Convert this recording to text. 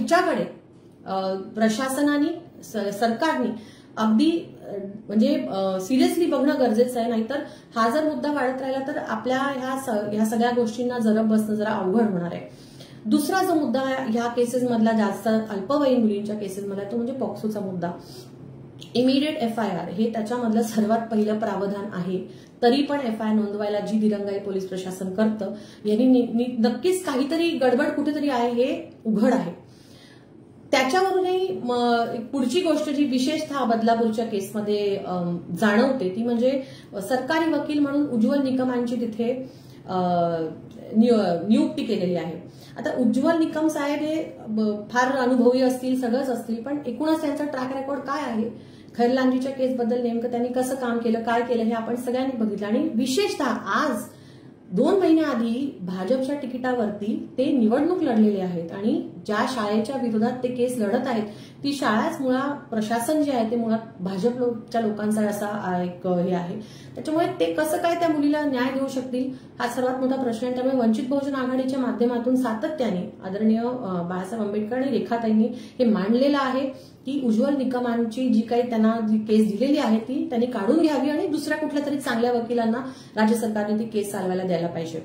ह्याच्याकडे प्रशासनाने सरकारने अगदी म्हणजे सिरियसली बघणं गरजेचं आहे. नाहीतर हा जर मुद्दा वाढत राहिला तर आपल्या ह्या सगळ्या गोष्टींना जरब बसणं जरा अवघड होणार आहे. दुसरा जो मुद्दा ह्या केसेसमधला जास्त अल्पवयीन मुलींच्या केसेसमधला तो म्हणजे पॉक्सोचा मुद्दा. इमिडिएट FIR हे त्याच्यामधलं सर्वात पहिलं प्रावधान आहे. तरी पण FIR नोंदवायला जी दिरंगाई पोलीस प्रशासन करतं यांनी नक्कीच काहीतरी गडबड कुठेतरी आहे हे उघड आहे. त्याच्यावरूनही पुढची गोष्ट जी विशेषतः बदलापूरच्या केसमध्ये जाणवते ती म्हणजे सरकारी वकील म्हणून उज्ज्वल निकमांची तिथे नियुक्ती केलेली आहे. आता उज्ज्वल निकम साहेब हे फार अनुभवी असतील, सगळंच असतील, पण एकूणच त्यांचा ट्रॅक रेकॉर्ड काय आहे, खैरलांजीच्या केसबद्दल नेमकं त्यांनी कसं काम केलं, काय केलं हे आपण सगळ्यांनी बघितलं. आणि विशेषतः आज 2 महिन्याआधी भाजपच्या तिकिटावरती ते निवडणूक लढलेले आहेत आणि ज्या शाळेच्या विरोधात ते केस लढत आहेत ती शाळाच मुळात प्रशासन जे आहे ते मुळात भाजपच्या लोकांचा असा एक हे आहे. त्याच्यामुळे ते कसं काय त्या मुलीला न्याय देऊ शकतील हा सर्वात मोठा प्रश्न आहे. त्यामुळे वंचित बहुजन आघाडीच्या माध्यमातून सातत्याने आदरणीय बाळासाहेब आंबेडकर आणि रेखाताईंनी हे मांडलेलं आहे की उज्ज्वल निकमांची जी काही त्यांना जी केस दिलेली आहे ती त्यांनी काढून घ्यावी आणि दुसऱ्या कुठल्या तरी चांगल्या वकिलांना राज्य सरकारने ती केस चालवायला द्यायला पाहिजे.